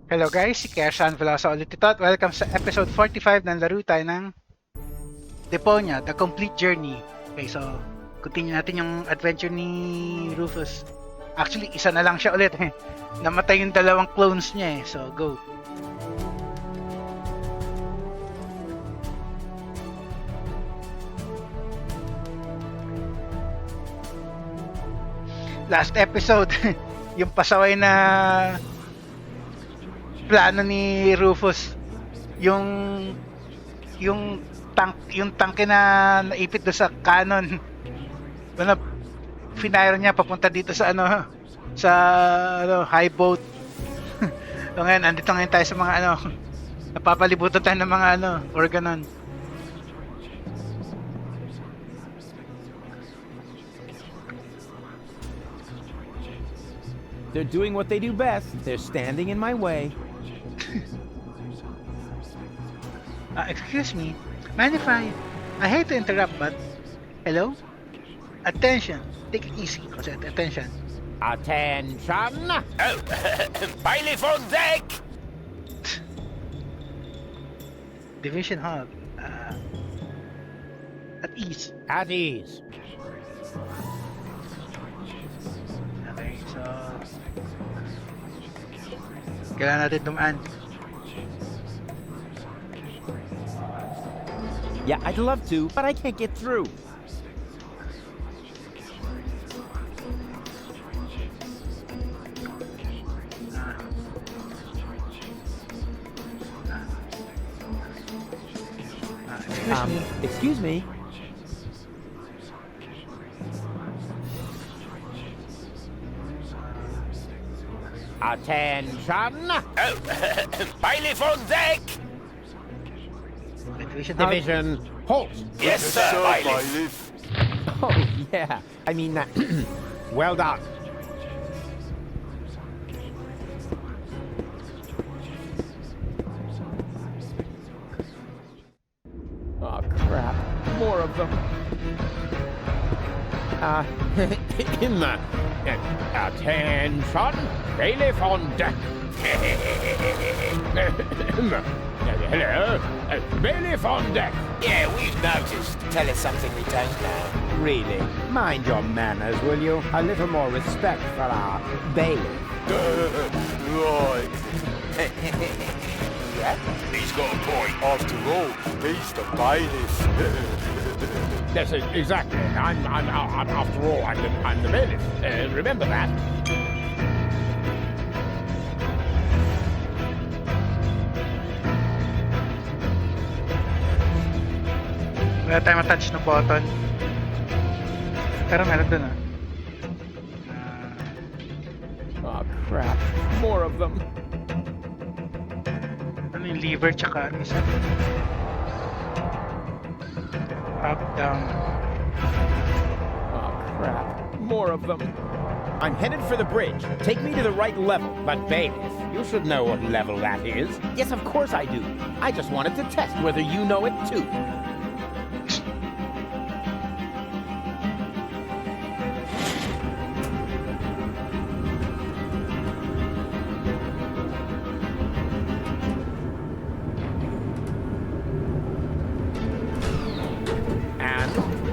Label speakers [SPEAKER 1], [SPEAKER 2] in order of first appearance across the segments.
[SPEAKER 1] Hello guys, si Kersan Velosa ulit ito at welcome sa episode 45 ng laro tayo ng Deponia, The Complete Journey. Okay, so continue natin yung adventure ni Rufus. Actually, isa na lang siya ulit eh. Namatay yung dalawang clones niya eh, so go. Last episode, yung pasaway na plano ni Rufus, yung tangke na naipit do sa cannon. Ano, finire niya papunta dito sa high boat. So ngayon, andito ngayon tayo sa mga napapalibutan tayo ng mga organon.
[SPEAKER 2] They're doing what they do best. They're standing in my way.
[SPEAKER 1] Excuse me. Mind if I hate to interrupt, but hello? Attention. Take it easy. Attention.
[SPEAKER 2] Attention!
[SPEAKER 3] Oh, bailiff on deck!
[SPEAKER 1] Division hub. At ease.
[SPEAKER 2] At ease.
[SPEAKER 1] Okay, so kailangan natin dumaan.
[SPEAKER 2] Yeah, I'd love to, but I can't get through.
[SPEAKER 1] Excuse me.
[SPEAKER 2] Excuse me. Attention!
[SPEAKER 3] Oh, bailiff on deck!
[SPEAKER 2] Division, halt!
[SPEAKER 3] Yes, sir, bailiff.
[SPEAKER 2] Oh, yeah. I mean, well done. Oh, crap. More of them. Attention! Bailiff on deck! Hello? Bailiff on deck!
[SPEAKER 3] Yeah, we've noticed. Tell us something we don't know.
[SPEAKER 2] Really? Mind your manners, will you? A little more respect for our bailiff.
[SPEAKER 4] Right.
[SPEAKER 3] Yeah? He's got a point.
[SPEAKER 4] After all, he's the bailiff.
[SPEAKER 2] Yes, exactly. I'm after all, I'm the bailiff. Remember that.
[SPEAKER 1] Wala tayo matouch na button. Pero meron dun
[SPEAKER 2] Oh, crap. More of them.
[SPEAKER 1] ano yung lever tsaka ano isa? Up, down.
[SPEAKER 2] Oh, crap. More of them. I'm headed for the bridge. Take me to the right level. But bailiff, you should know what level that is. Yes, of course I do. I just wanted to test whether you know it too.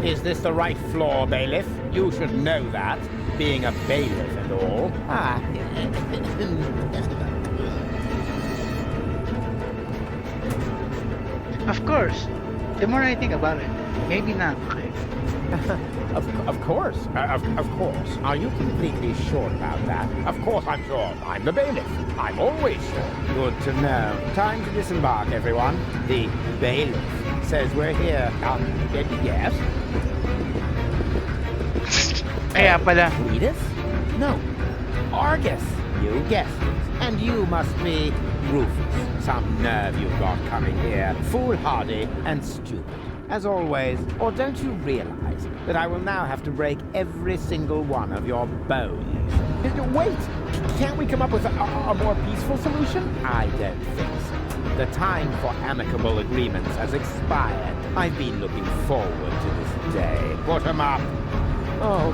[SPEAKER 2] Is this the right floor, bailiff? You should know that, being a bailiff and all.
[SPEAKER 1] Of course. The more I think about it, maybe not. Okay.
[SPEAKER 2] Of course. Of course. Are you completely sure about that? Of course I'm sure. I'm the bailiff. I'm always sure. Good to know. Time to disembark, everyone. The bailiff says we're here. Yes?
[SPEAKER 1] Kaya pala.
[SPEAKER 2] Edith? No. Argus. You guessed it. And you must be Rufus. Some nerve you've got coming here. Foolhardy and stupid. As always. Or don't you realize that I will now have to break every single one of your bones? Wait! Can't we come up with a more peaceful solution? I don't think so. The time for amicable agreements has expired. I've been looking forward to this day. Put 'em up. Oh.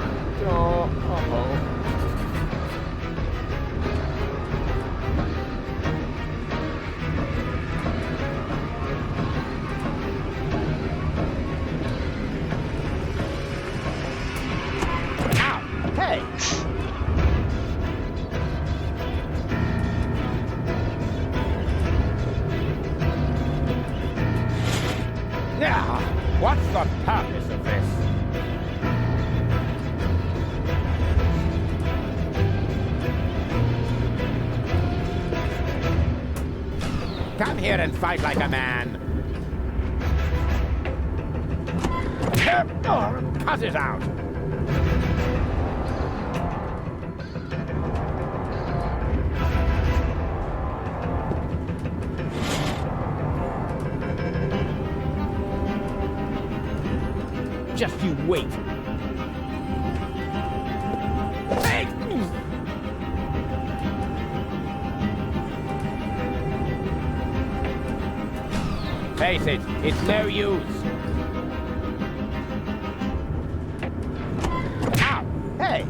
[SPEAKER 2] Come here and fight like a man. Cut it out. Just you wait. Hey! Face it, it's no use. Ow! Hey!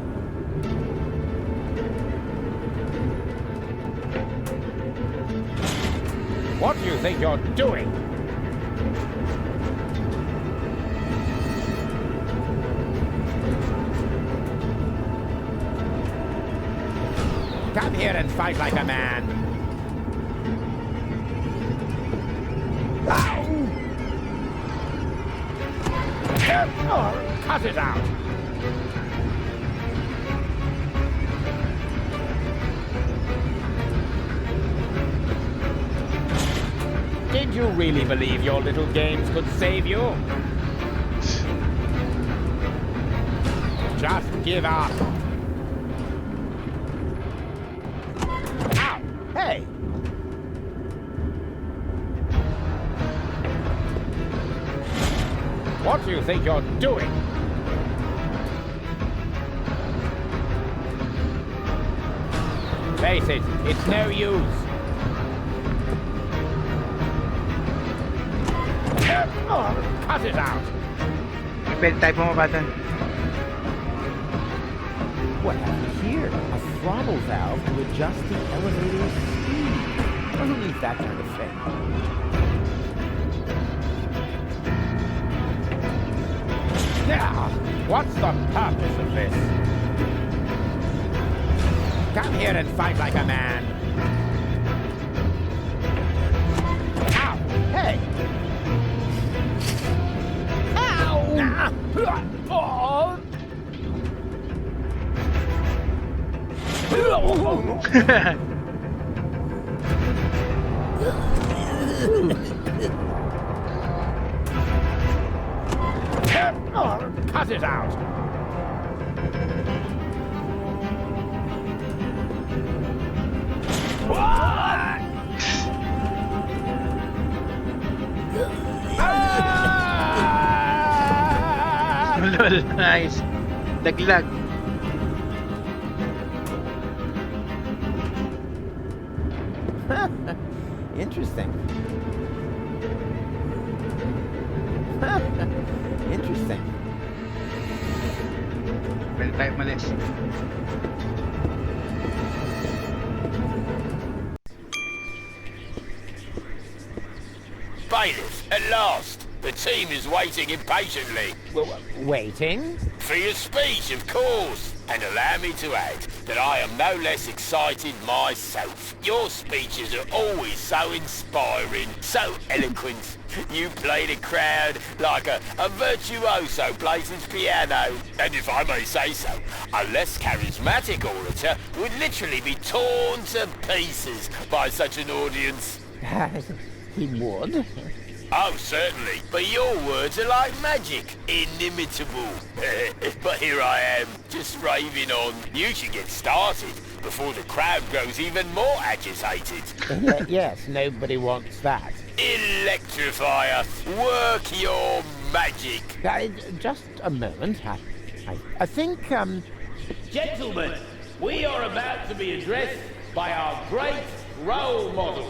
[SPEAKER 2] What do you think you're doing? Come here and fight like a man. Ow! Cut it out. Did you really believe your little games could save you? Just give up. Ow! Hey! What do you think you're doing? Face it, it's no use. Cut it out.
[SPEAKER 1] Pwede tayo bumaba dun.
[SPEAKER 2] What happened here? A throttle valve to adjust the elevator's speed. Well, who needs that kind of thing? Now, what's the purpose of this? Come here and fight like a man. Ow! Hey! Cut it out!
[SPEAKER 1] Lol, nice. Laglag.
[SPEAKER 2] Interesting. Interesting.
[SPEAKER 1] Pwede tayo umalis.
[SPEAKER 3] Bailiff, at last. The team is waiting impatiently.
[SPEAKER 2] Waiting?
[SPEAKER 3] For your speech, of course. And allow me to add that I am no less excited myself. Your speeches are always so inspiring, so eloquent. You play the crowd like a virtuoso plays his piano. And if I may say so, a less charismatic orator would literally be torn to pieces by such an audience.
[SPEAKER 2] He would.
[SPEAKER 3] Oh, certainly. But your words are like magic. Inimitable. But here I am, just raving on. You should get started before the crowd grows even more agitated.
[SPEAKER 2] Yes, nobody wants that.
[SPEAKER 3] Electrifier, work your magic.
[SPEAKER 2] Just a moment. I think,
[SPEAKER 5] Gentlemen, we are about to be addressed by our great role model,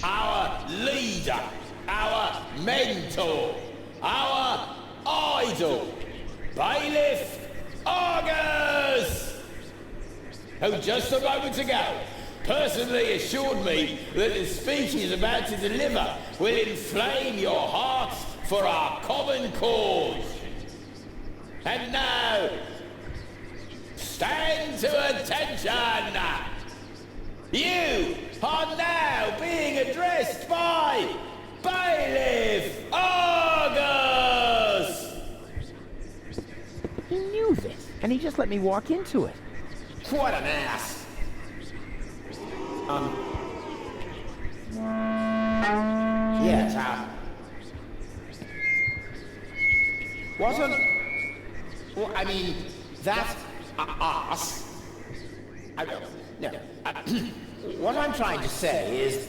[SPEAKER 5] our leader, our mentor, our idol, Bailiff Argus, who just a moment ago personally assured me that the speech he's about to deliver will inflame your hearts for our common cause. And now, stand to attention! You are now being addressed by Bailiff Argus!
[SPEAKER 2] he knew this, and he just let me walk into it.
[SPEAKER 5] What an ass!
[SPEAKER 2] Yes, what on... Well, I mean, that arse... I don't... No. What I'm trying to say is...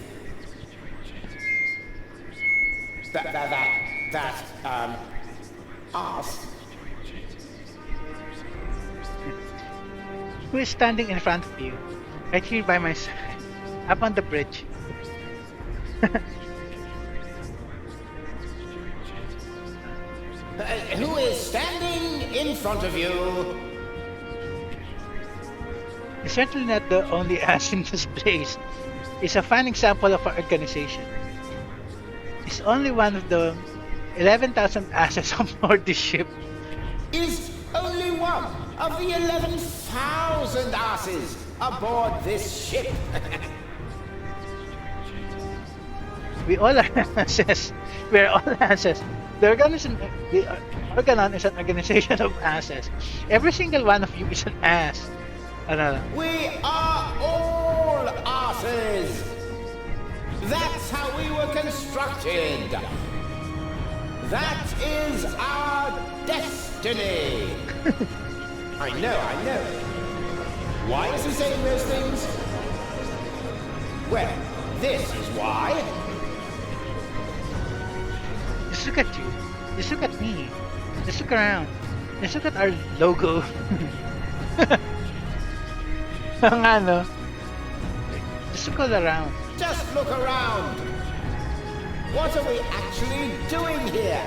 [SPEAKER 2] That arse...
[SPEAKER 1] Who is standing in front of you? Right here by my side. Up on the bridge.
[SPEAKER 2] Who is standing in front of you?
[SPEAKER 1] He's certainly not the only ass in this place. He's a fine example of our organization. He's only one of the 11,000 asses on board this ship.
[SPEAKER 2] Is only one of the 11,000 asses aboard this ship.
[SPEAKER 1] We all are asses. We are all asses. The Organon is an organization of asses. Every single one of you is an ass. Ano?
[SPEAKER 2] We are all asses. That's how we were constructed. That is our destiny. I know. Why is he saying those things? Well, this is why.
[SPEAKER 1] Just look at you. Just look at me. Just look around. Just look at our logo. Ang ano? Just look all around.
[SPEAKER 2] Just look around. What are we actually doing here?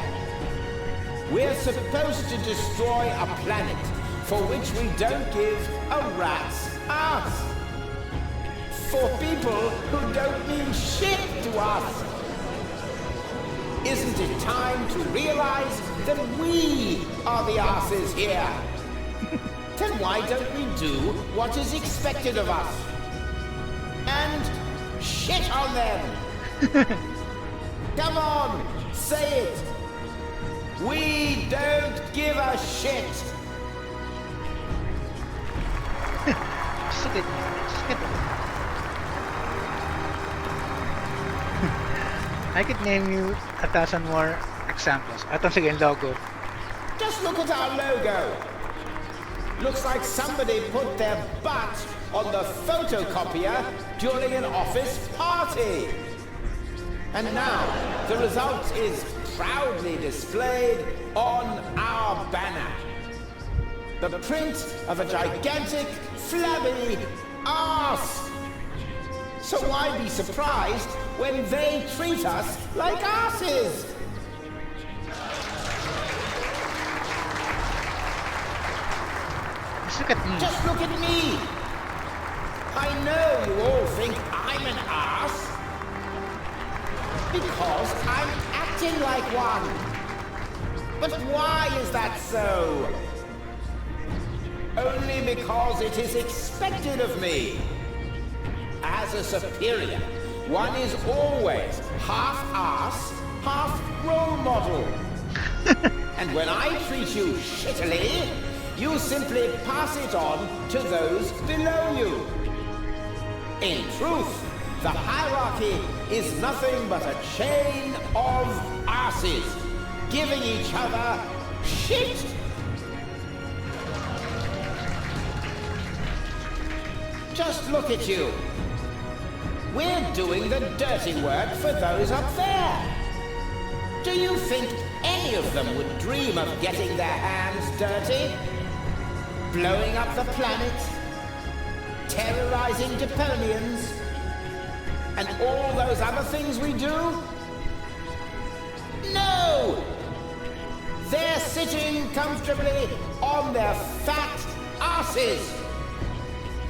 [SPEAKER 2] We're supposed to destroy a planet for which we don't give a rat's ass. For people who don't mean shit to us. Isn't it time to realize that we are the asses here? Then why don't we do what is expected of us? And shit on them! Come on, say it! We don't give a shit!
[SPEAKER 1] Just look at me. Just look at me. I could name you 1,000 more examples. Atong sige, yung logo.
[SPEAKER 2] Just look at our logo! Looks like somebody put their butt on the photocopier during an office party. And now, the result is proudly displayed on our banner. The print of a gigantic, flabby arse. So why be surprised when they treat us like arses?
[SPEAKER 1] Just look at me.
[SPEAKER 2] Just look at me! I know you all think I'm an arse because I'm acting like one. But why is that so? Only because it is expected of me. As a superior, one is always half arse, half role model. And when I treat you shittily, you simply pass it on to those below you. In truth, the hierarchy is nothing but a chain of asses, giving each other shit. Just look at you. We're doing the dirty work for those up there. Do you think any of them would dream of getting their hands dirty? Blowing up the planet, terrorizing Deponians, and all those other things we do? No! They're sitting comfortably on their fat asses.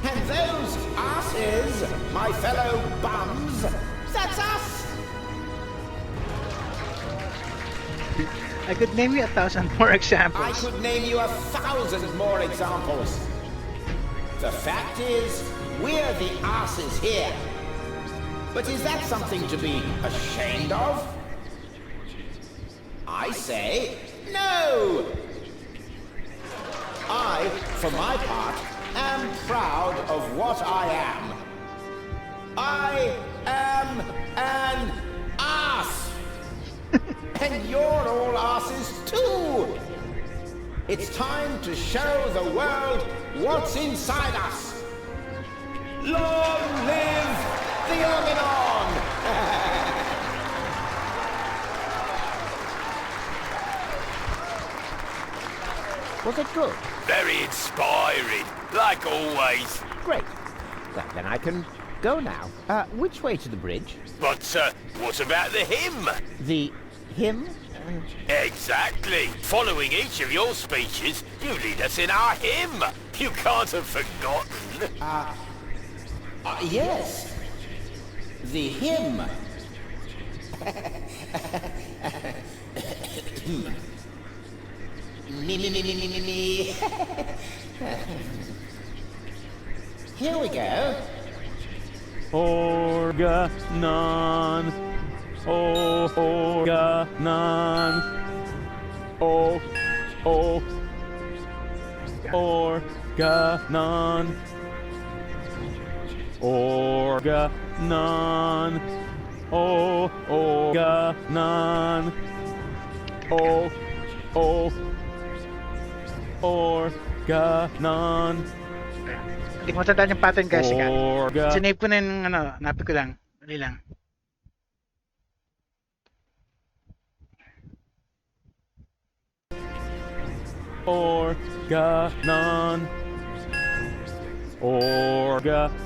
[SPEAKER 2] And those asses, my fellow bums, that's us!
[SPEAKER 1] I could name you 1,000 more examples.
[SPEAKER 2] I could name you 1,000 more examples. The fact is, we're the asses here. But is that something to be ashamed of? I say, no! I, for my part, am proud of what I am. I am an And you're all asses too! It's time to show the world what's inside us! Long live the Organon! Was it good?
[SPEAKER 3] Very inspiring, like always.
[SPEAKER 2] Great. Well, then I can go now. Which way to the bridge?
[SPEAKER 3] But, what about the hymn?
[SPEAKER 2] The hymn?
[SPEAKER 3] Exactly. Following each of your speeches, you lead us in our hymn. You can't have forgotten.
[SPEAKER 2] Yes. The hymn. Me. Here we go.
[SPEAKER 6] Organon. Oh, Organon. Oh, oh. Organon. Organon. Oh, Organon. Oh, oh. Organon.
[SPEAKER 1] Hindi ko matandaan yung pattern guys. Sige.
[SPEAKER 6] Orga.
[SPEAKER 1] Sinave ko na yung ano, napit ko lang. Dali lang.
[SPEAKER 6] Organon. Organon.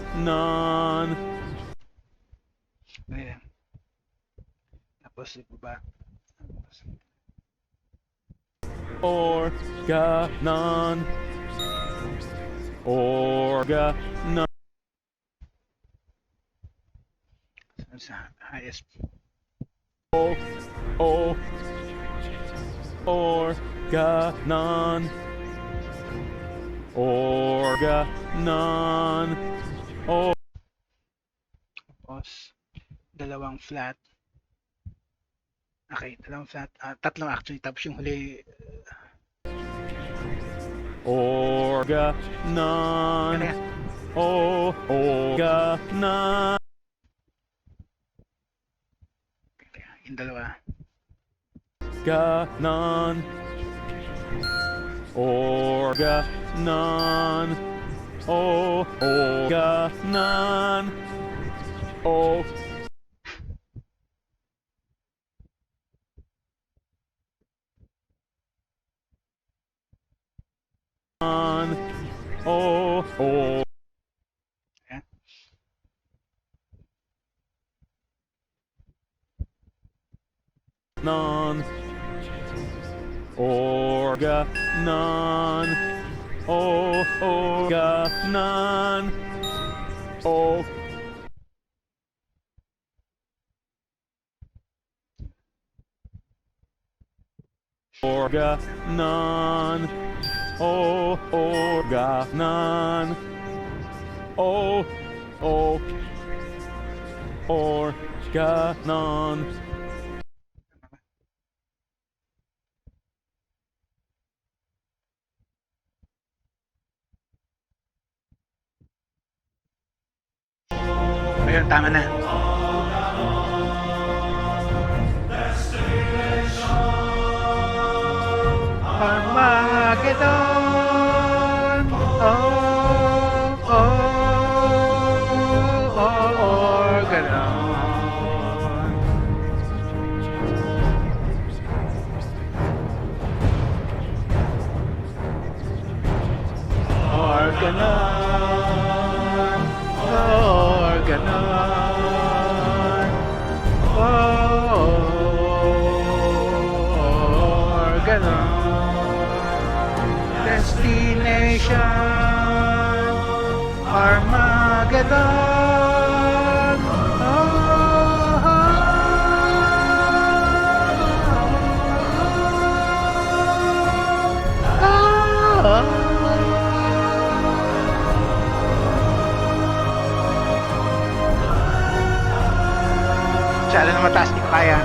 [SPEAKER 1] Dali lang. Tapos ibaba.
[SPEAKER 6] Organon. Organon.
[SPEAKER 1] Sa highest.
[SPEAKER 6] Oh, oh. Organon. Organon. Oh.
[SPEAKER 1] Tapos dalawang flat. Okay, dalawang flat. Tatlong actually. Tapos yung huli.
[SPEAKER 6] Organon.
[SPEAKER 1] Ano yan?
[SPEAKER 6] Oh, Organon.
[SPEAKER 1] Yung dalawa.
[SPEAKER 6] Organon. Organon. Oh, Organon. Oh. Oh, oh.
[SPEAKER 1] Ayan.
[SPEAKER 6] Non. Organon. Oh, Organon. Oh. Organon. Oh, Organon. Oh, oh. Organon.
[SPEAKER 1] Ayun, tama na. Armageddon! Oh, Organon! Organon! Organon! Organon! Destination Armageddon. Masyado na mataas, di ko kaya.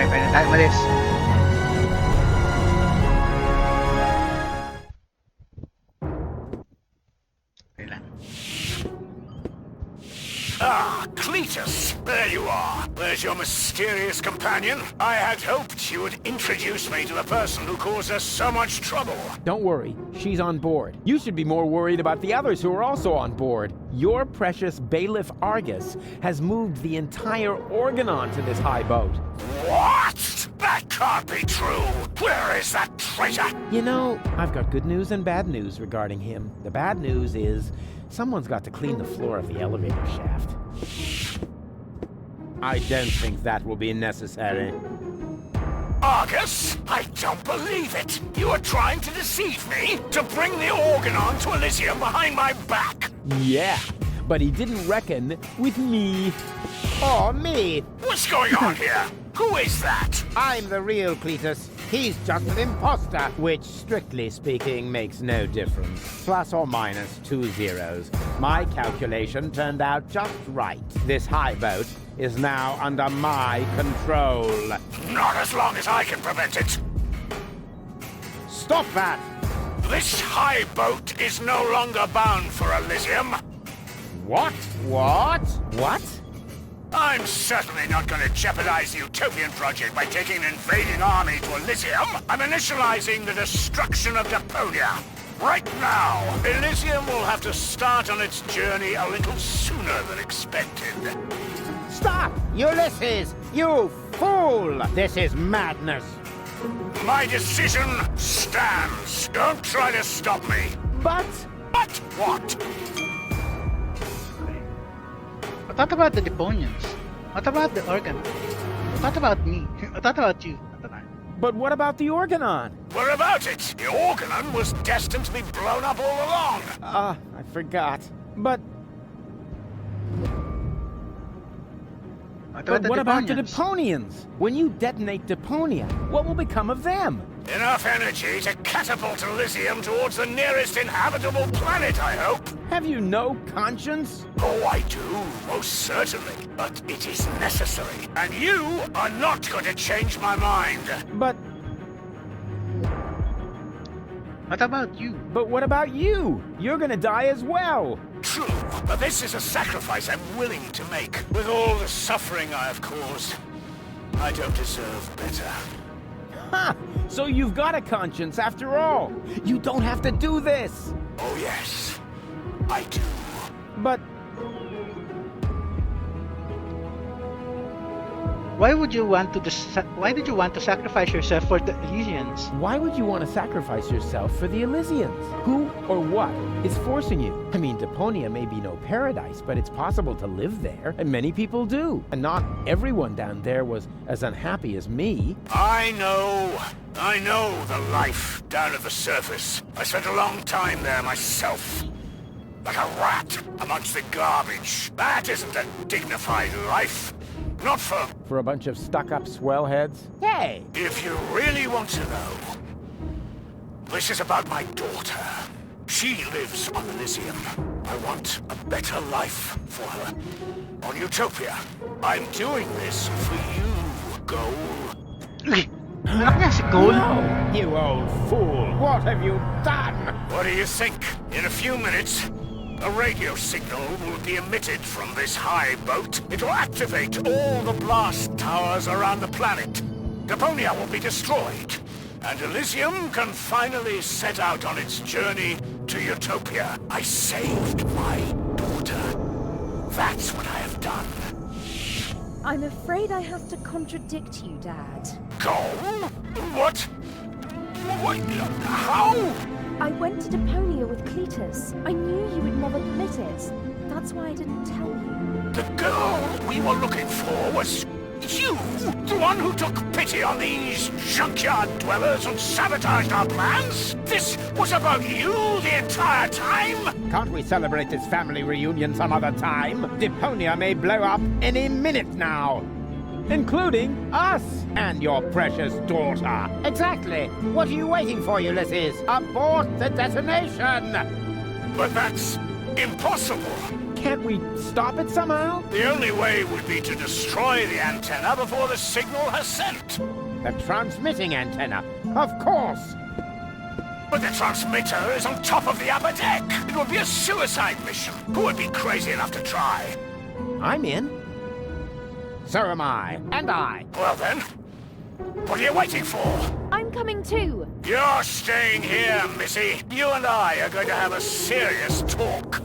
[SPEAKER 1] Pwede tayo malis.
[SPEAKER 3] Ah, Cletus, there you are. There's your mysterious companion. I had hoped you would introduce me to the person who caused us so much trouble.
[SPEAKER 2] Don't worry, she's on board. You should be more worried about the others who are also on board. Your precious bailiff Argus has moved the entire Organon to this high boat.
[SPEAKER 3] What? That can't be true. Where is that traitor?
[SPEAKER 2] You know, I've got good news and bad news regarding him. The bad news is someone's got to clean the floor of the elevator shaft. I don't think that will be necessary.
[SPEAKER 3] Argus? I don't believe it. You are trying to deceive me? To bring the Organon to Elysium behind my back?
[SPEAKER 2] Yeah, but he didn't reckon with me. Oh, me!
[SPEAKER 3] What's going on here? Who is that?
[SPEAKER 2] I'm the real Cletus. He's just an imposter, which, strictly speaking, makes no difference. Plus or minus 2 zeros. My calculation turned out just right. This high boat is now under my control.
[SPEAKER 3] Not as long as I can prevent it.
[SPEAKER 2] Stop that!
[SPEAKER 3] This high boat is no longer bound for Elysium.
[SPEAKER 2] What? What? What?
[SPEAKER 3] I'm certainly not going to jeopardize the Utopian project by taking an invading army to Elysium. I'm initializing the destruction of Deponia. Right now, Elysium will have to start on its journey a little sooner than expected.
[SPEAKER 2] Stop! Ulysses! You fool! This is madness!
[SPEAKER 3] My decision stands. Don't try to stop me.
[SPEAKER 2] But...
[SPEAKER 3] But what?
[SPEAKER 1] What about the Deponians? What about the Organ? What about me? What about you?
[SPEAKER 2] But what about the Organon?
[SPEAKER 3] What about it? The Organon was destined to be blown up all along.
[SPEAKER 2] I forgot. But what about the Deponians? When you detonate Deponia, what will become of them?
[SPEAKER 3] Enough energy to catapult Elysium towards the nearest inhabitable planet, I hope.
[SPEAKER 2] Have you no conscience?
[SPEAKER 3] Oh, I do, most certainly. But it is necessary. And you are not going to change my mind.
[SPEAKER 2] But
[SPEAKER 1] What about you?
[SPEAKER 2] what about you? You're gonna die as well.
[SPEAKER 3] True, but this is a sacrifice I'm willing to make. With all the suffering I have caused, I don't deserve better.
[SPEAKER 2] Ha! So you've got a conscience after all. You don't have to do this.
[SPEAKER 3] Oh yes, I do.
[SPEAKER 2] But
[SPEAKER 1] Why did you want to sacrifice yourself for the Elysians?
[SPEAKER 2] why would you want to sacrifice yourself for the Elysians? Who or what is forcing you? I mean, Deponia may be no paradise, but it's possible to live there, and many people do. And not everyone down there was as unhappy as me.
[SPEAKER 3] I know the life down at the surface. I spent a long time there myself. Like a rat amongst the garbage. That isn't a dignified life. Not for
[SPEAKER 2] a bunch of stuck-up swellheads? Hey!
[SPEAKER 3] If you really want to know, this is about my daughter. She lives on Elysium. I want a better life for her. On Utopia. I'm doing this for you, Goal.
[SPEAKER 1] Anak niya si Cole.
[SPEAKER 2] You old fool! What have you done?
[SPEAKER 3] What do you think? In a few minutes, a radio signal will be emitted from this high boat. It will activate all the blast towers around the planet. Deponia will be destroyed, and Elysium can finally set out on its journey to Utopia. I saved my daughter. That's what I have done.
[SPEAKER 7] I'm afraid I have to contradict you, Dad.
[SPEAKER 3] Go? What? What? How?
[SPEAKER 7] I went to Deponia with Cletus. I knew you would never permit it. That's why I didn't tell you.
[SPEAKER 3] The girl we were looking for was you, the one who took pity on these junkyard dwellers and sabotaged our plans? This was about you the entire time?
[SPEAKER 2] Can't we celebrate this family reunion some other time? Deponia may blow up any minute now. Including us and your precious daughter. Exactly. What are you waiting for, Ulysses? Abort the detonation!
[SPEAKER 3] But that's impossible.
[SPEAKER 2] Can't we stop it somehow?
[SPEAKER 3] The only way would be to destroy the antenna before the signal has sent.
[SPEAKER 2] The transmitting antenna, of course.
[SPEAKER 3] But the transmitter is on top of the upper deck. It would be a suicide mission. Who would be crazy enough to try?
[SPEAKER 2] I'm in. So am I. And I.
[SPEAKER 3] Well then, what are you waiting for?
[SPEAKER 7] I'm coming too.
[SPEAKER 3] You're staying here, Missy. You and I are going to have a serious talk.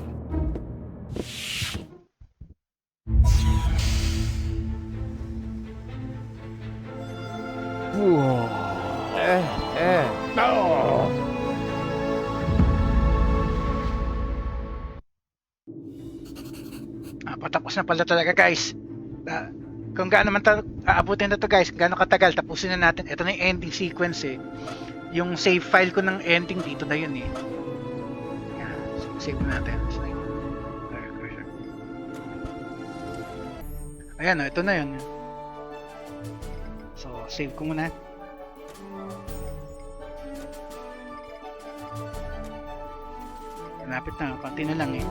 [SPEAKER 1] Patapos na pala talaga guys. Kung gaano man aabutin na to guys, gaano katagal, tapusin na natin. Ito na yung ending sequence eh. Yung save file ko ng ending dito na yun eh. Yan, save natin. Ayan o, ito na yun. So, save ko muna. Malapit na, konti na lang eh.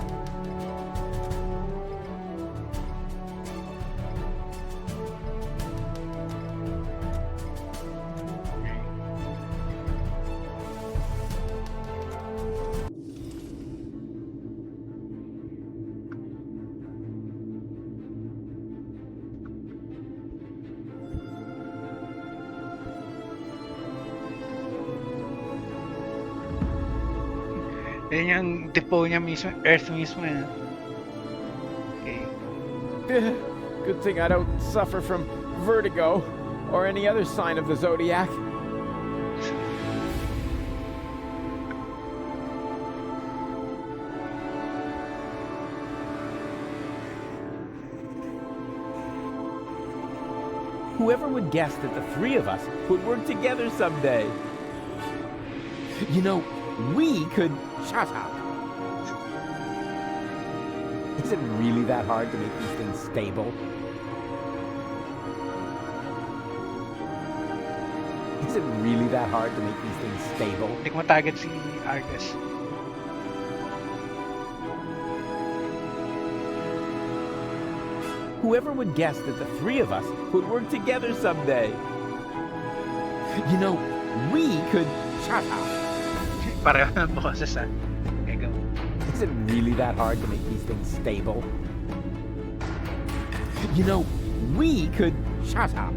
[SPEAKER 1] Yan yung Deponia mismo, Earth mismo yan. Okay.
[SPEAKER 6] Good thing I don't suffer from vertigo or any other sign of the zodiac. Whoever would guess that the three of us would work together someday? You know, we could...
[SPEAKER 2] Shut up.
[SPEAKER 6] Is it really that hard to make these things stable? Is it really that hard to make these things stable?
[SPEAKER 1] Hindi ko matarget si Argus.
[SPEAKER 6] Whoever would guess that the three of us would work together someday? You know, we could...
[SPEAKER 2] Shut up.
[SPEAKER 1] Pareho ng boses ah. Okay, go.
[SPEAKER 6] Is it really that hard to make these things stable? You know, we could...
[SPEAKER 2] Shut up.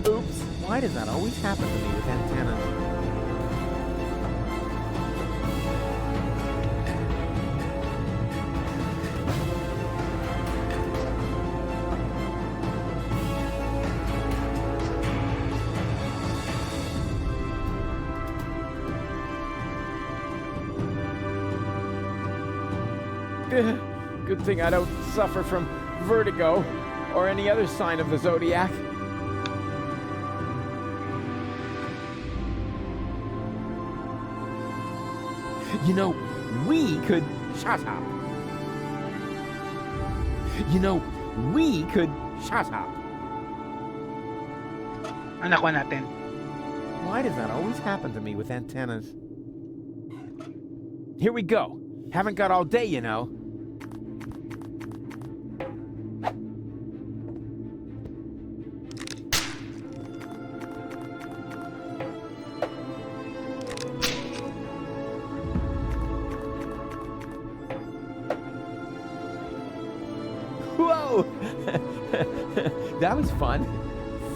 [SPEAKER 6] Oops, why does that always happen to me with antennas? Good thing I don't suffer from vertigo or any other sign of the zodiac. You know, we could...
[SPEAKER 2] Shut up.
[SPEAKER 6] You know, we could...
[SPEAKER 2] Shut up.
[SPEAKER 1] Ang nakuha natin.
[SPEAKER 6] Why does that always happen to me with antennas? Here we go. Haven't got all day, you know. Whoa! That was fun.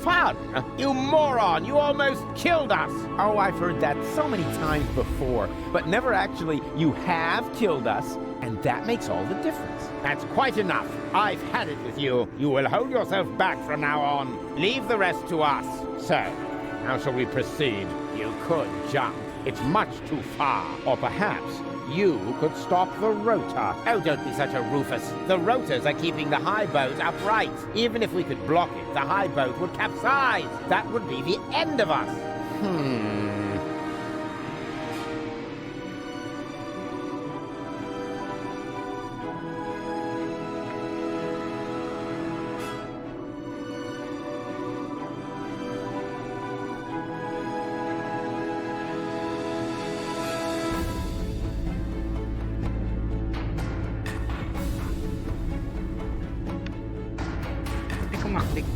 [SPEAKER 2] Fun? You moron! You almost killed us!
[SPEAKER 6] Oh, I've heard that so many times before, but never actually, you have killed us, and that makes all the difference.
[SPEAKER 2] That's quite enough. I've had it with you. You will hold yourself back from now on. Leave the rest to us. So, how shall we proceed? You could jump. It's much too far. Or perhaps you could stop the rotor. Oh, don't be such a Rufus. The rotors are keeping the high boat upright. Even if we could block it, the high boat would capsize. That would be the end of us.
[SPEAKER 1] Hindi ko maklik.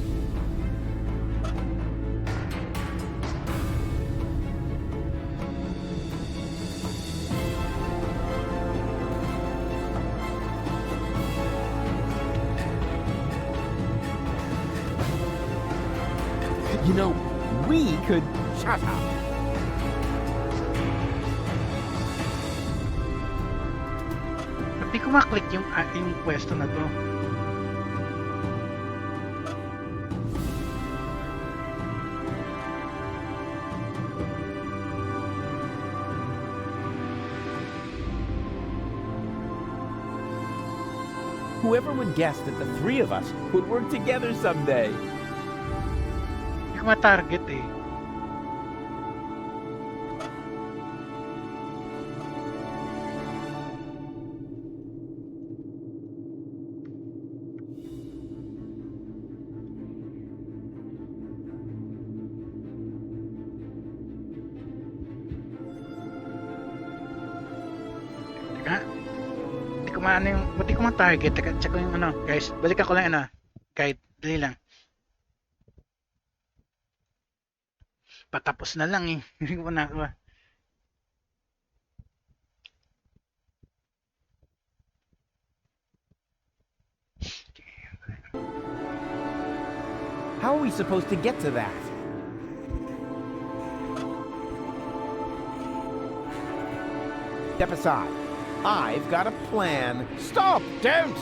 [SPEAKER 6] You know, we could...
[SPEAKER 2] Shut up.
[SPEAKER 1] Ba't di ko maklik yung pwesto na to?
[SPEAKER 6] Whoever would guess that the three of us would work together someday?
[SPEAKER 1] Hindi ko ma-target eh. Teka. Hindi ko maano yung... Ba't di ko ma-target? Teka, check ko yung ano. Guys, balikan ko lang ano. Guide. Dali lang. Patapos na lang eh. Hindi ko na...
[SPEAKER 2] How are we supposed to get to that? Step aside. I've got a plan. Stop! Don't!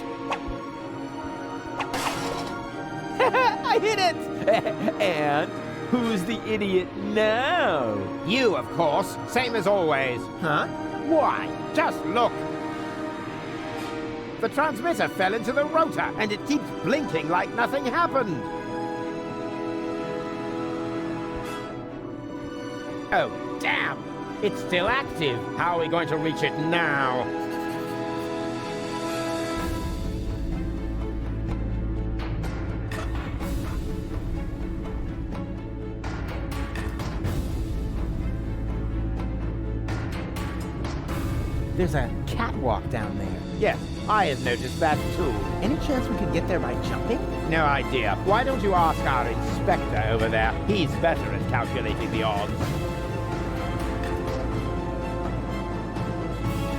[SPEAKER 6] I hit it! And who's the idiot now?
[SPEAKER 2] You, of course. Same as always. Huh? Why? Just look! The transmitter fell into the rotor, and it keeps blinking like nothing happened. Oh, damn! It's still active. How are we going to reach it now? There's a catwalk down there. Yes, I had noticed that too. Any chance we could get there by jumping? No idea. Why don't you ask our inspector over there? He's better at calculating the odds.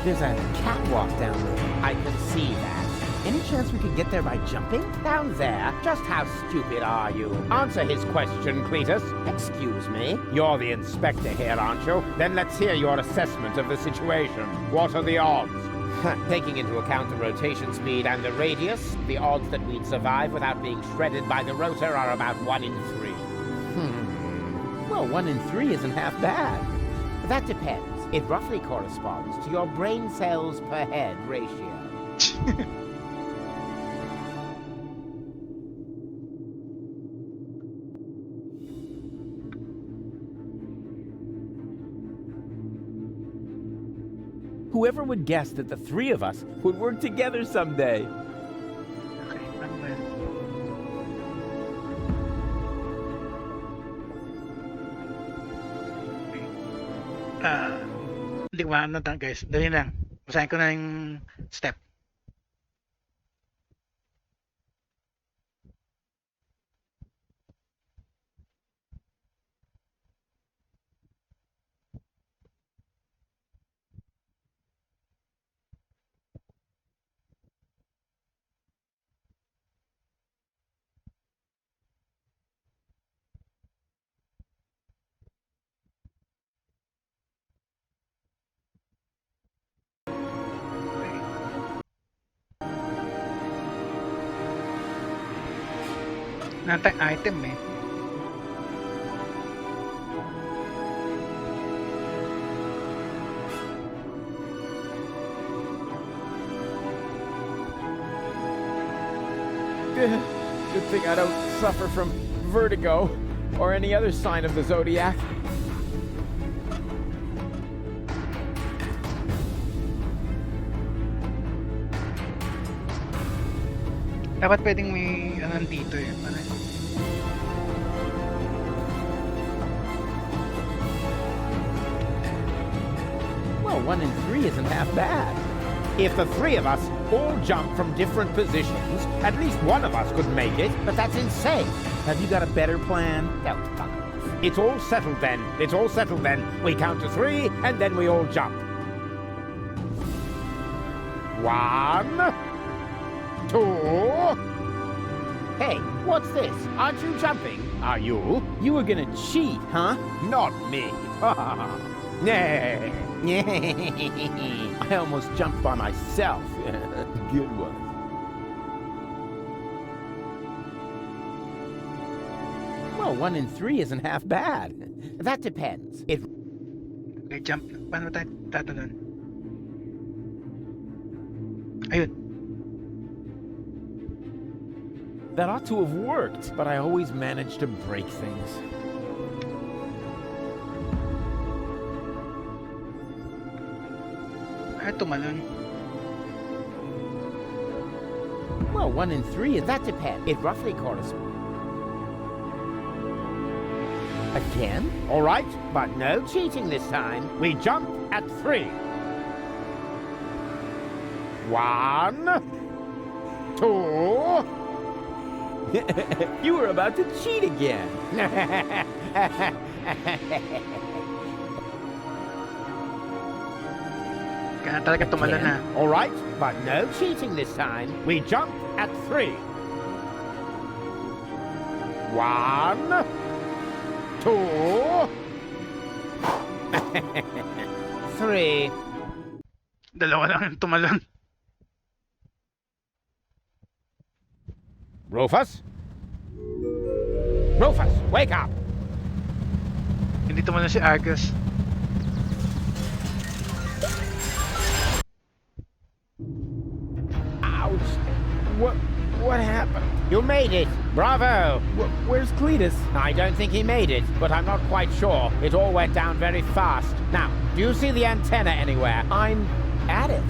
[SPEAKER 2] There's a catwalk down there. I can see that. Any chance we could get there by jumping? Down there? Just how stupid are you? Answer his question, Cletus. Excuse me? You're the inspector here, aren't you? Then let's hear your assessment of the situation. What are the odds? Taking into account the rotation speed and the radius, the odds that we'd survive without being shredded by the rotor are about 1 in 3. Well, 1 in 3 isn't half bad. That depends. It roughly corresponds to your brain cells per head ratio.
[SPEAKER 6] Whoever would guess that the three of us would work together someday?
[SPEAKER 1] Okay, ano ba yan? Hindi ko maano guys. Dali lang. Basahin ko na yung step. Nantay item eh.
[SPEAKER 6] Good thing I don't suffer from vertigo or any other sign of the zodiac.
[SPEAKER 1] Dapat pwedeng may ano dito eh. Ano?
[SPEAKER 2] Well, 1 in 3 isn't half bad. If the three of us all jump from different positions, at least one of us could make it, but that's insane.
[SPEAKER 6] Have you got a better plan?
[SPEAKER 2] Don't fuck off. It's all settled then. It's all settled then. We count to 3, and then we all jump. 1, 2, Hey, what's this? Aren't you jumping? Are you?
[SPEAKER 6] You were gonna cheat, huh?
[SPEAKER 2] Not me.
[SPEAKER 6] I almost jumped by myself. Good one. Well, 1 in 3 isn't half bad.
[SPEAKER 2] That depends. It
[SPEAKER 1] Okay, jump. Paano tayo tatalon? Ayun.
[SPEAKER 6] That ought to have worked, but I always manage to break things.
[SPEAKER 1] Ay, tumalon.
[SPEAKER 6] Well, 1 in 3 is
[SPEAKER 2] that depends. It roughly corresponds.
[SPEAKER 6] again?
[SPEAKER 2] All right, but no cheating this time. We jump at 3. 1, 2.
[SPEAKER 6] You were about to cheat again.
[SPEAKER 1] Kaya talaga tumalon na.
[SPEAKER 2] All right, but no cheating this time. We jump at 3. 1, 2, 3.
[SPEAKER 1] Dalawa lang yung tumalon.
[SPEAKER 2] Rufus? Rufus, wake up!
[SPEAKER 1] Hindi tumalon si Argus.
[SPEAKER 6] Ouch! What happened?
[SPEAKER 2] You made it. Bravo.
[SPEAKER 6] Where's Cletus?
[SPEAKER 2] I don't think he made it, but I'm not quite sure. It all went down very fast. Now, do you see the antenna anywhere?
[SPEAKER 6] I'm at it.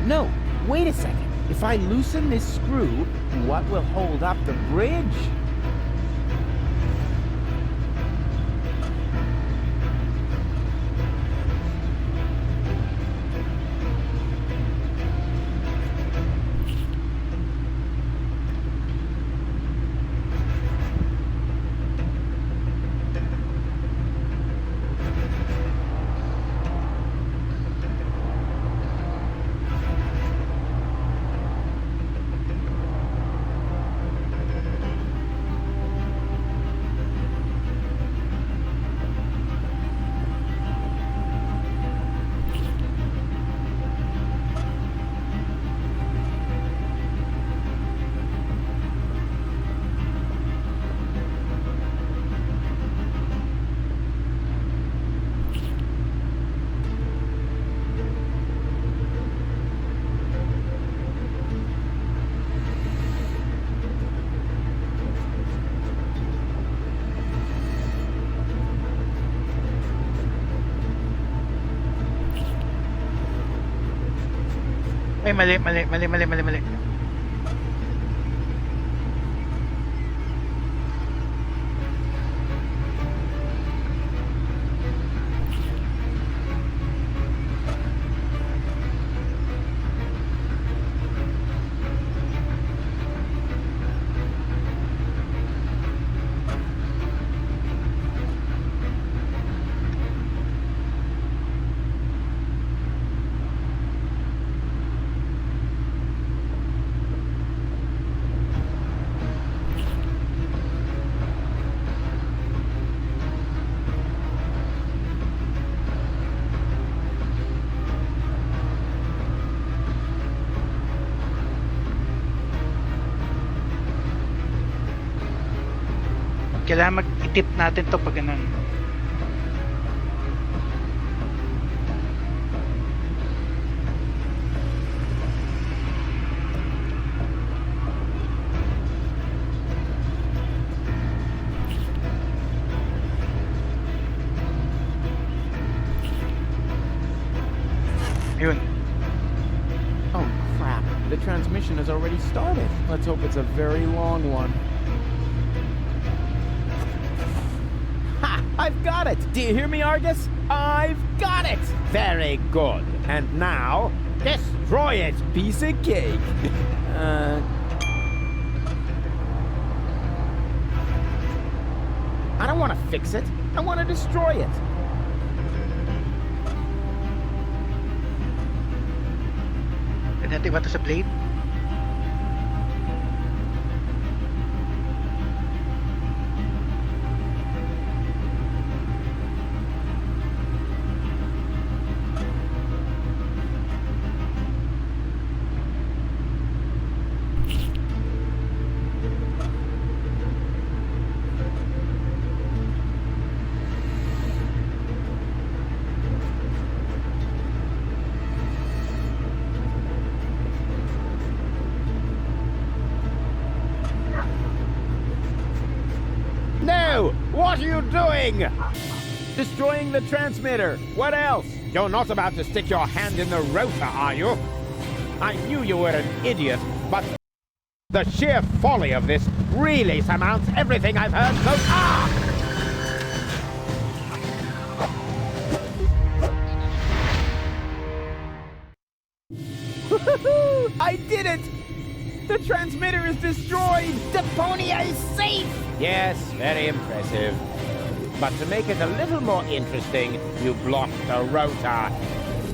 [SPEAKER 6] No, wait a second. If I loosen this screw, what will hold up the bridge?
[SPEAKER 1] Ay, mali. Kailangan mag-itip natin to pag ganun. Yun.
[SPEAKER 6] Oh, crap. The transmission has already started. Let's hope it's a very long one. Ha! I've got it! Do you hear me, Argus? I've got it!
[SPEAKER 2] Very good. And now, Destroy it!
[SPEAKER 6] Piece of cake.
[SPEAKER 2] I don't want to fix it. I want to destroy it.
[SPEAKER 1] Pwede natin iba to sa blade.
[SPEAKER 2] No! What are you doing?
[SPEAKER 6] Destroying the transmitter. What else?
[SPEAKER 2] You're not about to stick your hand in the rotor, are you? I knew you were an idiot, but the sheer folly of this really surmounts everything I've heard so far!
[SPEAKER 6] I did it! The transmitter is destroyed!
[SPEAKER 2] Deponia is safe! Yes, very impressive. But to make it a little more interesting, you blocked the rotor.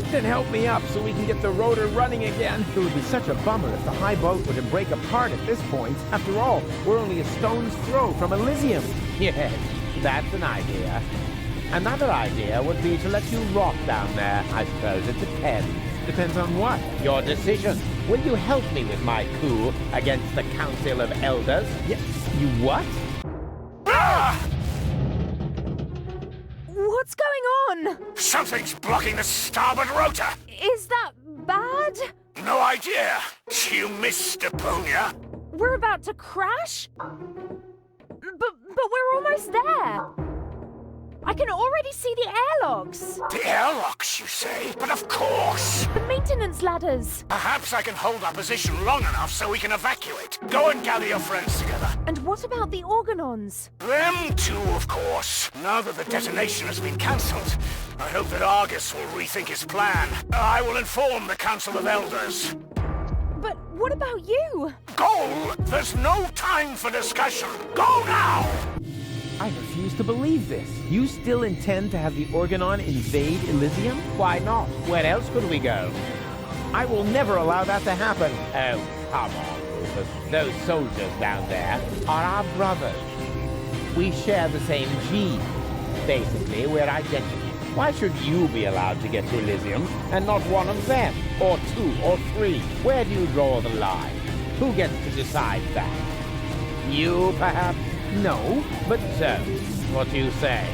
[SPEAKER 6] Then help me up so we can get the rotor running again. It would be such a bummer if the high boat were to break apart at this point. After all, we're only a stone's throw from Elysium.
[SPEAKER 2] Yes, that's an idea. Another idea would be to let you rot down there. I suppose it depends.
[SPEAKER 6] Depends on what?
[SPEAKER 2] Your decision. Will you help me with my coup against the Council of Elders?
[SPEAKER 6] Yes. You what?
[SPEAKER 7] What's going on?
[SPEAKER 3] Something's blocking the starboard rotor.
[SPEAKER 7] Is that bad?
[SPEAKER 3] No idea. You missed Deponia.
[SPEAKER 7] We're about to crash? But we're almost there. I can already see the airlocks.
[SPEAKER 3] The airlocks, you say? But of course.
[SPEAKER 7] The maintenance ladders.
[SPEAKER 3] Perhaps I can hold our position long enough so we can evacuate. Go and gather your friends together.
[SPEAKER 7] And what about the organons?
[SPEAKER 3] Them too, of course. Now that the detonation has been cancelled, I hope that Argus will rethink his plan. I will inform the Council of Elders.
[SPEAKER 7] But what about you?
[SPEAKER 3] Go! There's no time for discussion. Go now!
[SPEAKER 6] I refuse to believe this. You still intend to have the Organon invade Elysium?
[SPEAKER 2] Why not? Where else could we go?
[SPEAKER 6] I will never allow that to happen.
[SPEAKER 2] Oh, come on, Rufus. Those soldiers down there are our brothers. We share the same gene. Basically, we're identical. Why should you be allowed to get to Elysium and not one of them? Or two, or three? Where do you draw the line? Who gets to decide that? You, perhaps?
[SPEAKER 6] No, but
[SPEAKER 2] So, what do you say?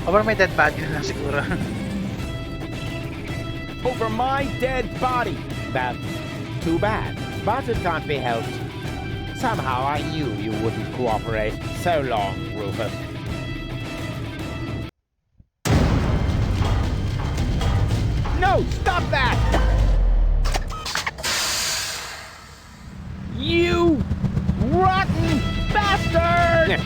[SPEAKER 1] Over my dead body na lang siguro.
[SPEAKER 2] Over my dead body. That's too bad, but it can't be helped. Somehow I knew you wouldn't cooperate. So long, Rufus. No, stop that! You rotten bastard!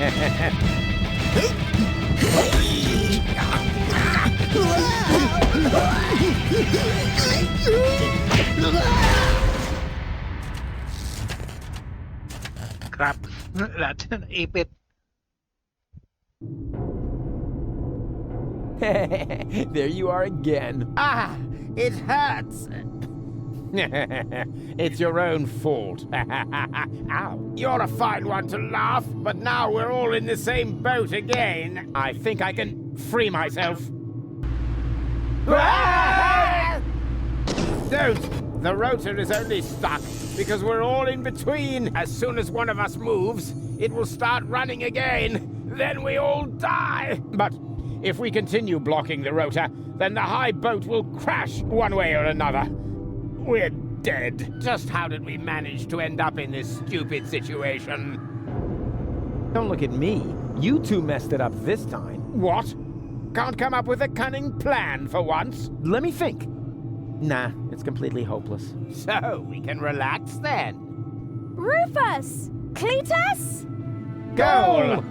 [SPEAKER 1] Crap. Lahat na ipit.
[SPEAKER 6] there you are again.
[SPEAKER 2] Ah, it hurts. It's your own fault. Ow. You're a fine one to laugh, but now we're all in the same boat again. I think I can free myself. Don't! The rotor is only stuck because we're all in between. As soon as one of us moves, it will start running again. Then we all die. But if we continue blocking the rotor, then the high boat will crash one way or another. We're dead. Just how did we manage to end up in this stupid situation?
[SPEAKER 6] Don't look at me. You two messed it up this time.
[SPEAKER 2] What? Can't come up with a cunning plan for once?
[SPEAKER 6] Let me think. Nah, it's completely hopeless.
[SPEAKER 2] So we can relax then.
[SPEAKER 7] Rufus! Cletus?
[SPEAKER 2] Goal!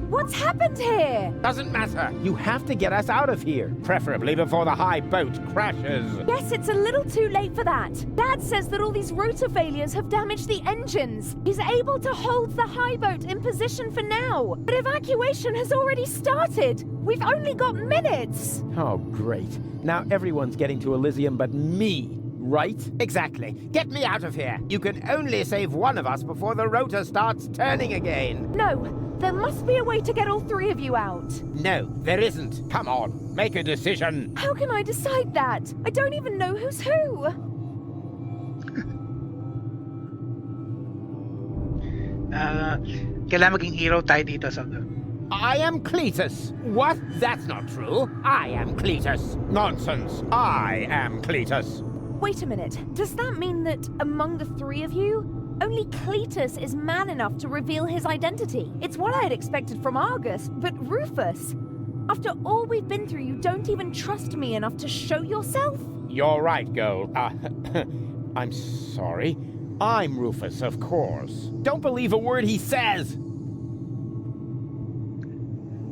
[SPEAKER 7] What's happened here?
[SPEAKER 2] Doesn't matter. You have to get us out of here, preferably before the high boat crashes.
[SPEAKER 7] Yes, it's a little too late for that. Dad says that all these rotor failures have damaged the engines. He's able to hold the high boat in position for now, but evacuation has already started. We've only got minutes.
[SPEAKER 6] Oh, great. Now everyone's getting to Elysium but me, right?
[SPEAKER 2] Exactly. Get me out of here. You can only save one of us before the rotor starts turning again.
[SPEAKER 7] No, there must be a way to get all three of you out.
[SPEAKER 2] No, there isn't. Come on, make a decision.
[SPEAKER 7] How can I decide that? I don't even know who's who.
[SPEAKER 1] Kailangan maging hero tayo dito sa
[SPEAKER 2] I am Cletus. What? That's not true. I am Cletus. Nonsense. I am Cletus.
[SPEAKER 7] Wait a minute. Does that mean that among the three of you, only Cletus is man enough to reveal his identity? It's what I had expected from Argus, but Rufus, after all we've been through, you don't even trust me enough to show yourself?
[SPEAKER 2] You're right, girl. I'm sorry. I'm Rufus, of course.
[SPEAKER 6] Don't believe a word he says!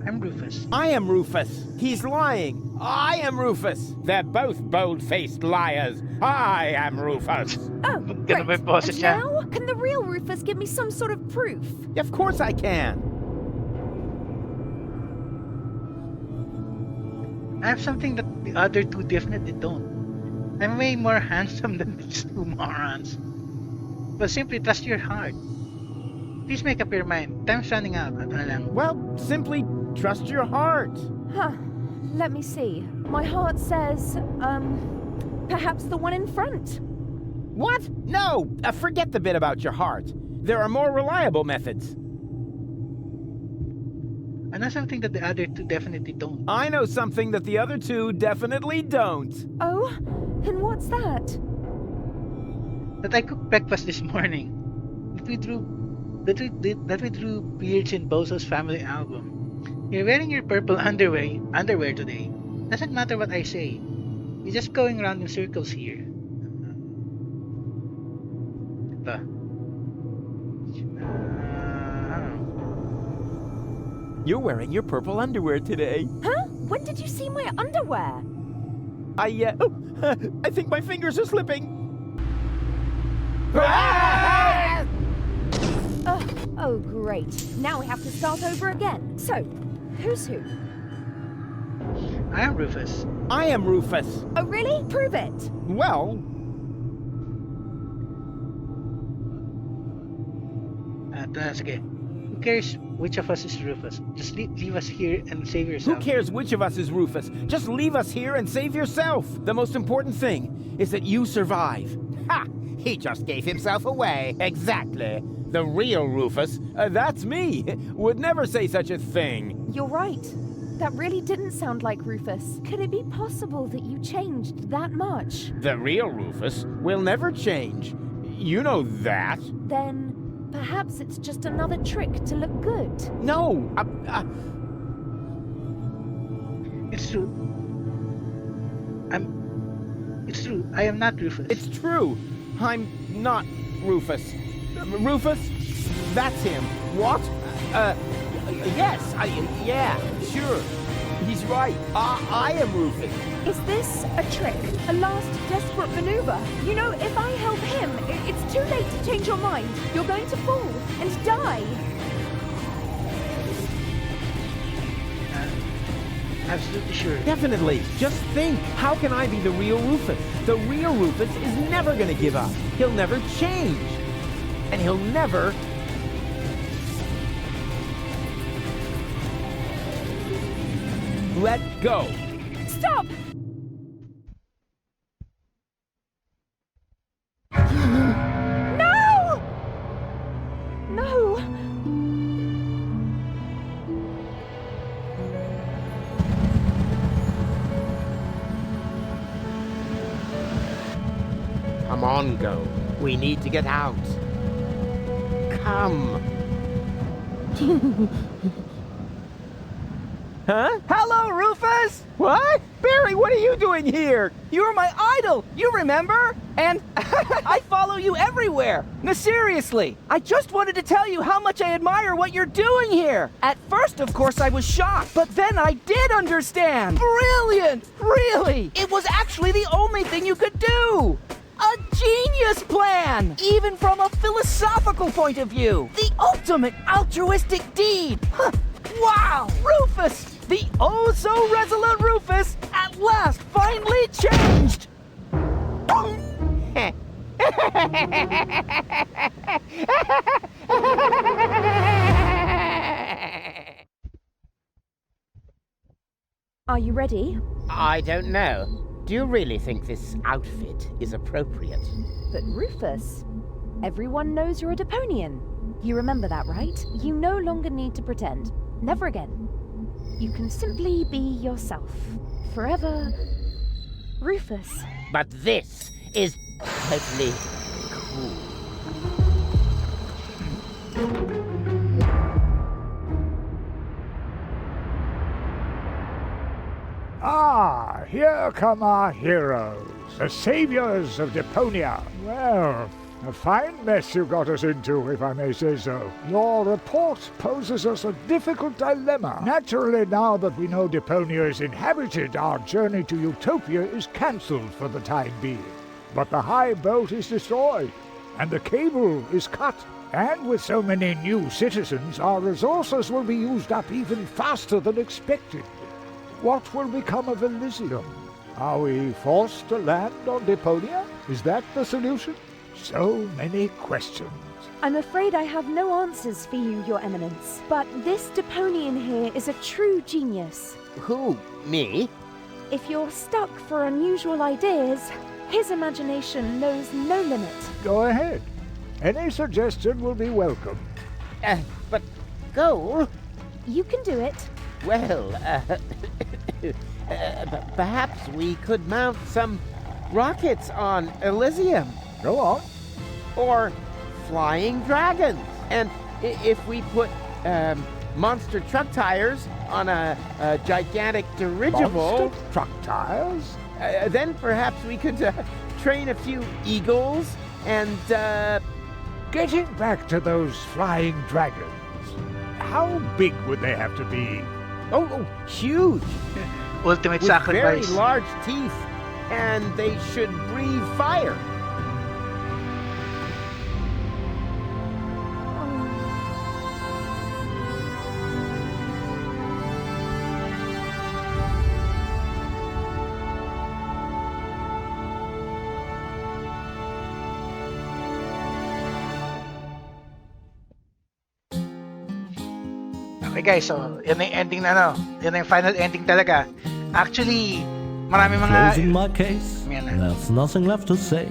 [SPEAKER 1] I'm Rufus.
[SPEAKER 6] I am Rufus. He's lying. I am Rufus.
[SPEAKER 2] They're both bold-faced liars. I am Rufus.
[SPEAKER 7] Oh,
[SPEAKER 1] Ganun
[SPEAKER 7] great.
[SPEAKER 1] ba yung boses
[SPEAKER 7] And
[SPEAKER 1] niya?
[SPEAKER 7] now, can the real Rufus give me some sort of proof?
[SPEAKER 6] Of course I can.
[SPEAKER 1] I have something that the other two definitely don't. I'm way more handsome than these two morons. But simply trust your heart. Please make up your mind. Time's running out. Ano na lang.
[SPEAKER 6] Well, simply trust your heart.
[SPEAKER 7] Huh. Let me see. My heart says, perhaps the one in front.
[SPEAKER 6] What? No! Forget the bit about your heart. There are more reliable methods.
[SPEAKER 1] I know something that the other two definitely don't.
[SPEAKER 6] I know something that the other two definitely don't.
[SPEAKER 7] Oh, and what's that?
[SPEAKER 1] That I cooked breakfast this morning. That we drew beards in Bozo's family album. You're wearing your purple underwear today. Doesn't matter what I say. You're just going around in circles here. Ito.
[SPEAKER 6] You're wearing your purple underwear today.
[SPEAKER 7] Huh? When did you see my underwear?
[SPEAKER 6] I think my fingers are slipping.
[SPEAKER 7] Oh, great. Now we have to start over again. So, who's who?
[SPEAKER 1] I am Rufus.
[SPEAKER 6] I am Rufus.
[SPEAKER 7] Oh, really? Prove it.
[SPEAKER 6] Well,
[SPEAKER 1] Sige. Who cares which of us is Rufus? Just leave us here and save yourself.
[SPEAKER 6] who cares which of us is Rufus? Just leave us here and save yourself. The most important thing is that you survive.
[SPEAKER 2] Ha! He just gave himself away. Exactly. The real Rufus.
[SPEAKER 6] That's me. Would never say such a thing.
[SPEAKER 7] You're right. That really didn't sound like Rufus. Could it be possible that you changed that much?
[SPEAKER 2] The real Rufus.
[SPEAKER 6] Will never change. You know that.
[SPEAKER 7] Then perhaps it's just another trick to look good.
[SPEAKER 6] No.
[SPEAKER 1] It's true. It's true. I am not Rufus.
[SPEAKER 6] It's true. I'm not Rufus. Rufus? That's him. What? Yes. Yeah, sure. He's right. I am Rufus.
[SPEAKER 7] Is this a trick? A last desperate maneuver? You know, if I help him, it's too late to change your mind. You're going to fall and die.
[SPEAKER 1] Absolutely sure.
[SPEAKER 6] Definitely. Just think. How can I be the real Rufus? The real Rufus is never going to give up. He'll never change. And he'll never... let go.
[SPEAKER 7] Stop! No! No!
[SPEAKER 2] Come on, Go. We need to get out. Come.
[SPEAKER 6] Huh?
[SPEAKER 8] Hello, Rufus!
[SPEAKER 6] What? Barry, what are you doing here?
[SPEAKER 8] You were my idol, you remember? And I follow you everywhere. No, seriously. I just wanted to tell you how much I admire what you're doing here. At first, of course, I was shocked, but then I did understand. Brilliant! Really! It was actually the only thing you could do. A genius plan! Even from a philosophical point of view. The ultimate altruistic deed. Huh. Wow! Rufus! The oh-so-resolute Rufus at last finally changed!
[SPEAKER 7] Are you ready?
[SPEAKER 2] I don't know. Do you really think this outfit is appropriate?
[SPEAKER 7] But Rufus, everyone knows you're a Deponian. You remember that, right? You no longer need to pretend. Never again. You can simply be yourself. Forever, Rufus.
[SPEAKER 2] But this is totally cool.
[SPEAKER 9] Ah, here come our heroes, the saviors of Deponia. Well, a fine mess you got us into, if I may say so. Your report poses us a difficult dilemma. Naturally, now that we know Deponia is inhabited, our journey to Utopia is cancelled for the time being. But the high boat is destroyed, and the cable is cut. And with so many new citizens, our resources will be used up even faster than expected. What will become of Elysium? Are we forced to land on Deponia? Is that the solution? So many questions.
[SPEAKER 7] I'm afraid I have no answers for you, Your Eminence. But this Deponian here is a true genius.
[SPEAKER 2] Who? Me?
[SPEAKER 7] If you're stuck for unusual ideas, his imagination knows no limit.
[SPEAKER 9] Go ahead. Any suggestion will be welcome.
[SPEAKER 2] But goal?
[SPEAKER 7] You can do it.
[SPEAKER 2] Well, perhaps we could mount some rockets on Elysium.
[SPEAKER 9] Go on.
[SPEAKER 2] Or flying dragons. And if we put monster truck tires on a gigantic dirigible...
[SPEAKER 9] Monster truck tires?
[SPEAKER 2] Then perhaps we could train a few eagles and...
[SPEAKER 9] Getting back to those flying dragons, how big would they have to be?
[SPEAKER 2] Oh, huge!
[SPEAKER 1] Ultimate
[SPEAKER 2] With very
[SPEAKER 1] sacrifice.
[SPEAKER 2] large teeth, and they should breathe fire.
[SPEAKER 1] Okay guys, so yun na yung ending na yun na yung final ending talaga. Actually, marami mga...
[SPEAKER 10] Closing my case,
[SPEAKER 1] Yan na.
[SPEAKER 10] there's nothing left to say.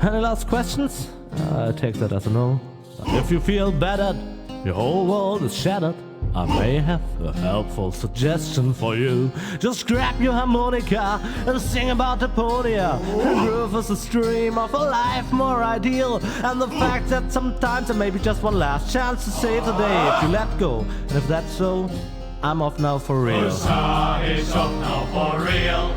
[SPEAKER 10] Any last questions? I take that as a no. But if you feel battered, your whole world is shattered, I may have a helpful suggestion for you. Just grab your harmonica and sing about Deponia. Rufus' dream of a life more ideal, and the fact that sometimes there may be just one last chance to save the day if you let go. And if that's so, I'm off now for real.
[SPEAKER 5] Ursa is off now for real.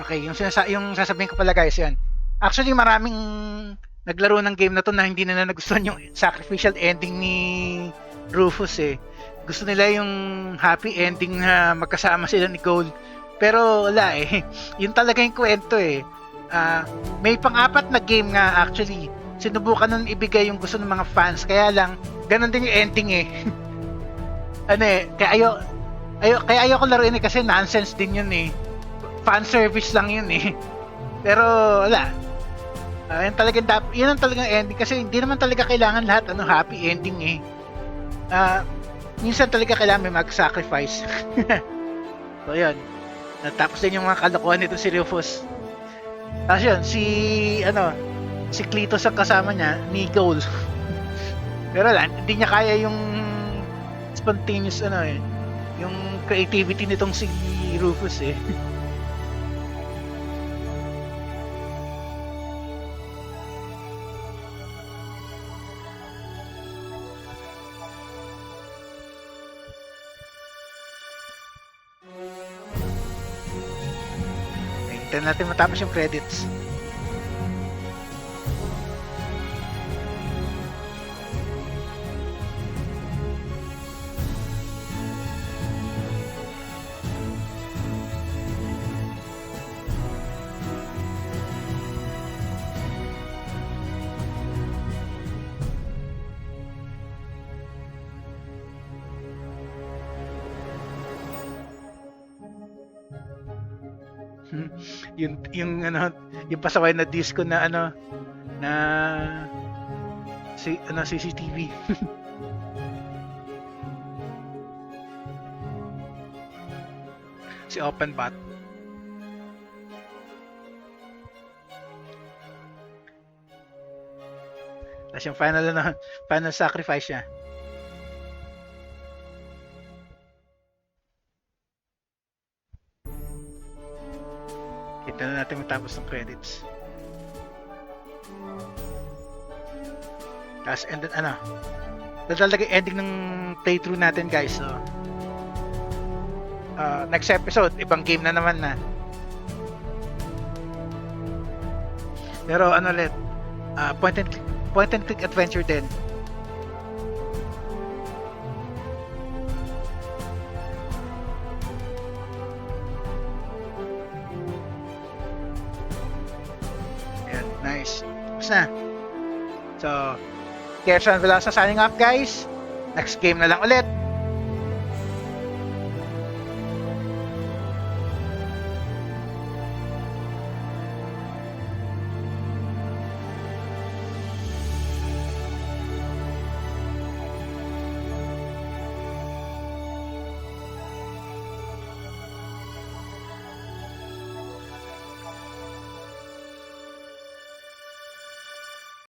[SPEAKER 1] Okay, yung sasabihin ko pala guys, yun. Actually, maraming naglaro ng game na to na hindi nila nagustuhan yung sacrificial ending ni Rufus eh. Gusto nila yung happy ending na magkasama sila ni Gold. Pero wala eh. Yun talaga yung kwento eh. May pang-apat na game nga actually. Sinubukan nun ibigay yung gusto ng mga fans. Kaya lang, ganun din yung ending eh. Kaya ayoko laruin eh kasi nonsense din yun eh. Fan service lang yun eh. Pero wala. Yun ang talagang ending kasi hindi naman talaga kailangan lahat happy ending eh. Minsan talaga kailangan may mag-sacrifice. So yun. Natapos din yung mga kalokohan nito si Rufus. Tapos yun, si Cletus ang kasama niya, ni Goal. Pero wala, hindi niya kaya yung spontaneous yung creativity nitong si Rufus eh. Hintayin natin matapos yung credits. yung ano, yung pasaway na disco na ano na CCTV. Si Open Bot. Tapos yung final sacrifice niya. Kita na natin matapos ng credits. Tapos and then talaga ending ng playthrough natin, guys. So next episode, ibang game na naman na. Pero ulit, point and click adventure din. Ayan, nice. Tapos na. So, Gerson Velosa signing off, guys. Next game na lang ulit.